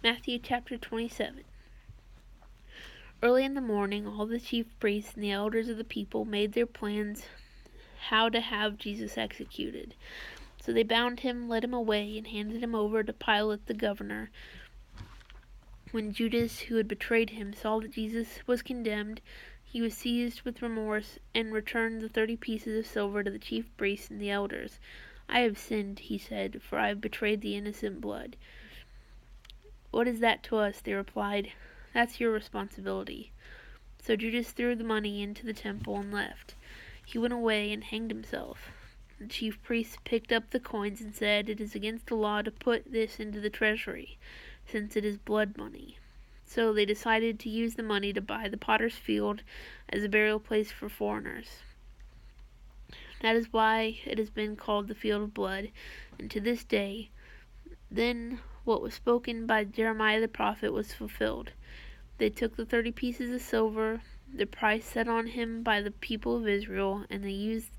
Matthew chapter 27. Early in the morning, all the chief priests and the elders of the people made their plans how to have Jesus executed. So they bound him, led him away, and handed him over to Pilate the governor. When Judas, who had betrayed him, saw that Jesus was condemned, he was seized with remorse and returned the 30 pieces of silver to the chief priests and the elders. "I have sinned," he said, "for I have betrayed the innocent blood." "What is that to us?" they replied. "That's your responsibility." So Judas threw the money into the temple and left. He went away and hanged himself. The chief priests picked up the coins and said, "It is against the law to put this into the treasury, since it is blood money." So they decided to use the money to buy the potter's field as a burial place for foreigners. That is why it has been called the Field of Blood, and to this day. Then what was spoken by Jeremiah the prophet was fulfilled. They took the 30 pieces of silver, the price set on him by the people of Israel, and they used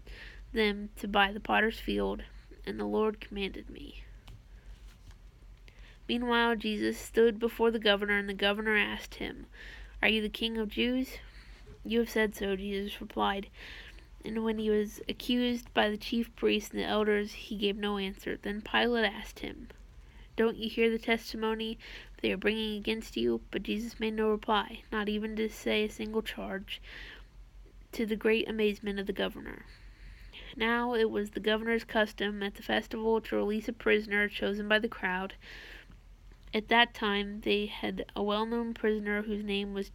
them to buy the potter's field, and the Lord commanded me. Meanwhile, Jesus stood before the governor, and the governor asked him, "Are you the king of Jews?" "You have said so," Jesus replied. And when he was accused by the chief priests and the elders, he gave no answer. Then Pilate asked him, "Don't you hear the testimony they are bringing against you?" But Jesus made no reply, not even to say a single charge, to the great amazement of the governor. Now it was the governor's custom at the festival to release a prisoner chosen by the crowd. At that time they had a well-known prisoner whose name was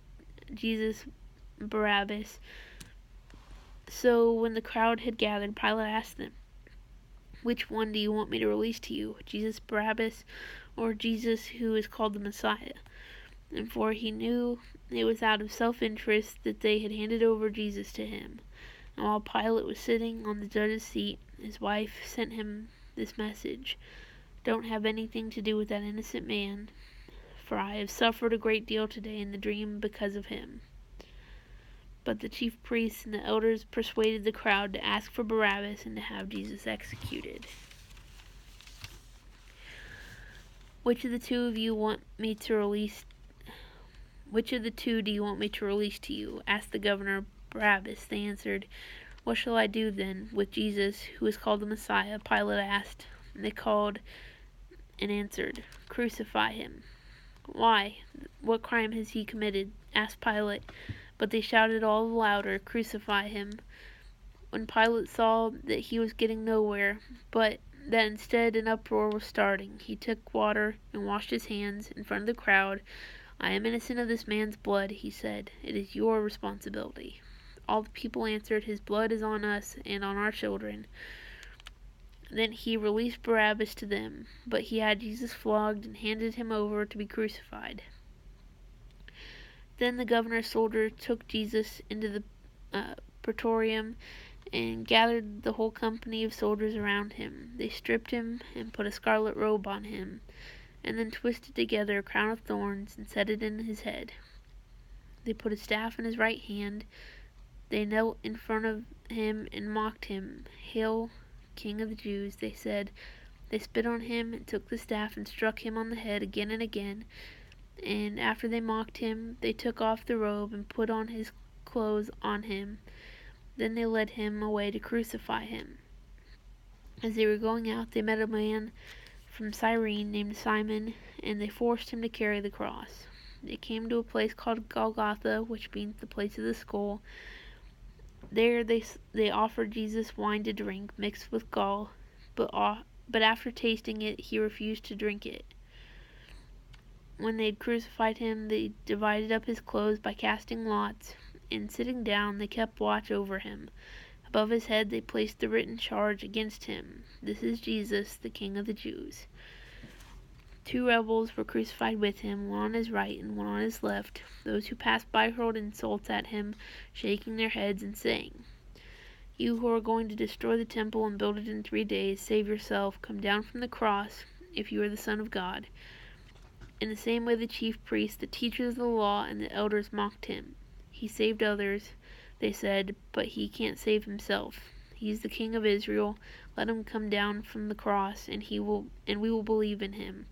Jesus Barabbas. So when the crowd had gathered, Pilate asked them, "Which one do you want me to release to you, Jesus Barabbas or Jesus who is called the Messiah?" And for he knew it was out of self-interest that they had handed over Jesus to him. And while Pilate was sitting on the judge's seat, his wife sent him this message: "Don't have anything to do with that innocent man, for I have suffered a great deal today in the dream because of him." But the chief priests and the elders persuaded the crowd to ask for Barabbas and to have Jesus executed. Which of the two do you want me to release to you?" asked the governor. "Barabbas," they answered. "What shall I do then with Jesus, who is called the Messiah?" Pilate asked. And they called and answered, "Crucify him." "Why? What crime has he committed?" asked Pilate. But they shouted all the louder, "Crucify him." When Pilate saw that he was getting nowhere, but that instead an uproar was starting, he took water and washed his hands in front of the crowd. "I am innocent of this man's blood," he said. "It is your responsibility." All the people answered, "His blood is on us and on our children." Then he released Barabbas to them, but he had Jesus flogged and handed him over to be crucified. Then the governor's soldier took Jesus into the praetorium and gathered the whole company of soldiers around him. They stripped him and put a scarlet robe on him, and then twisted together a crown of thorns and set it in his head. They put a staff in his right hand. They knelt in front of him and mocked him. "Hail, King of the Jews," they said. They spit on him and took the staff and struck him on the head again and again. And after they mocked him, they took off the robe and put on his clothes on him. Then they led him away to crucify him. As they were going out, they met a man from Cyrene named Simon, and they forced him to carry the cross. They came to a place called Golgotha, which means the place of the skull. There they offered Jesus wine to drink, mixed with gall, but after tasting it, he refused to drink it. When they had crucified him, they divided up his clothes by casting lots, and sitting down, they kept watch over him. Above his head they placed the written charge against him: "This is Jesus, the King of the Jews." 2 rebels were crucified with him, one on his right and one on his left. Those who passed by hurled insults at him, shaking their heads and saying, "You who are going to destroy the temple and build it in 3 days, save yourself. Come down from the cross, if you are the Son of God." In the same way the chief priests, the teachers of the law, and the elders mocked him. "He saved others," they said, "but he can't save himself. He's the King of Israel. Let him come down from the cross, and we will believe in him."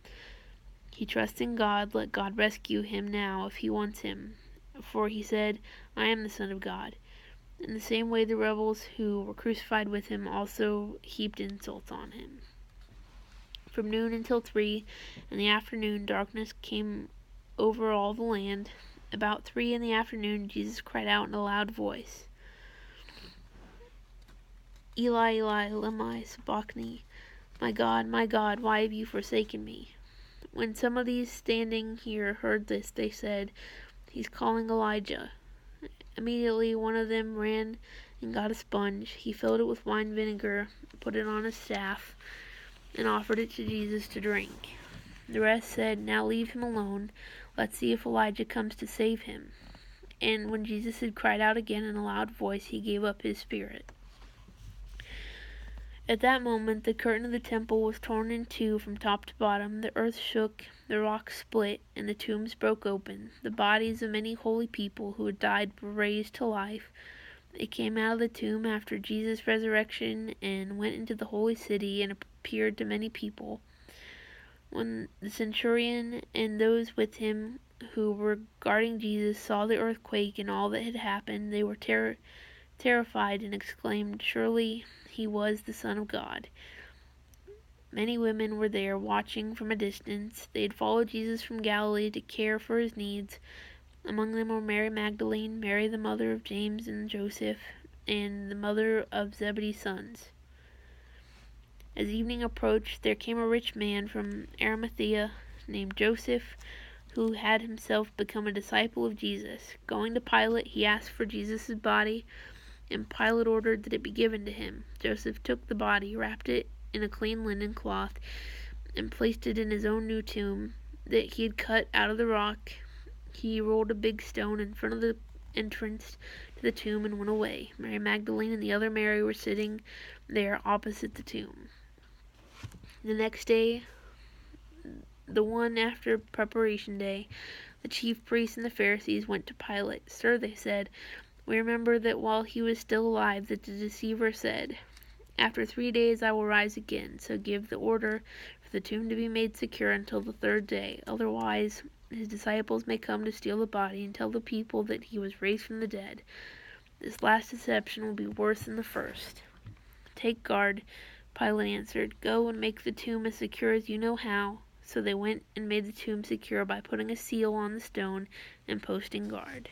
He trusts in God. Let God rescue him now if he wants him. For he said, I am the Son of God. In the same way, the rebels who were crucified with him also heaped insults on him. From noon until 3 in the afternoon, darkness came over all the land. About 3 in the afternoon, Jesus cried out in a loud voice, Eli, Eli, lema sabachthani, my God, why have you forsaken me? When some of these standing here heard this, they said, He's calling Elijah. Immediately one of them ran and got a sponge. He filled it with wine vinegar, put it on a staff, and offered it to Jesus to drink. The rest said, Now leave him alone. Let's see if Elijah comes to save him. And when Jesus had cried out again in a loud voice, he gave up his spirit. At that moment, the curtain of the temple was torn in two from top to bottom. The earth shook, the rocks split, and the tombs broke open. The bodies of many holy people who had died were raised to life. They came out of the tomb after Jesus' resurrection and went into the holy city and appeared to many people. When the centurion and those with him who were guarding Jesus saw the earthquake and all that had happened, they were terrified and exclaimed, Surely he was the Son of God. Many women were there watching from a distance. They had followed Jesus from Galilee to care for his needs. Among them were Mary Magdalene, Mary the mother of James and Joseph, and the mother of Zebedee's sons. As evening approached, there came a rich man from Arimathea named Joseph, who had himself become a disciple of Jesus. Going to Pilate, he asked for Jesus' body, and Pilate ordered that it be given to him. Joseph took the body, wrapped it in a clean linen cloth, and placed it in his own new tomb that he had cut out of the rock. He rolled a big stone in front of the entrance to the tomb and went away. Mary Magdalene and the other Mary were sitting there opposite the tomb. The next day, the one after preparation day, the chief priests and the Pharisees went to Pilate. Sir, they said, we remember that while he was still alive, that the deceiver said, After 3 days I will rise again. So give the order for the tomb to be made secure until the 3rd day. Otherwise, his disciples may come to steal the body and tell the people that he was raised from the dead. This last deception will be worse than the first. Take guard, Pilate answered. Go and make the tomb as secure as you know how. So they went and made the tomb secure by putting a seal on the stone and posting guard.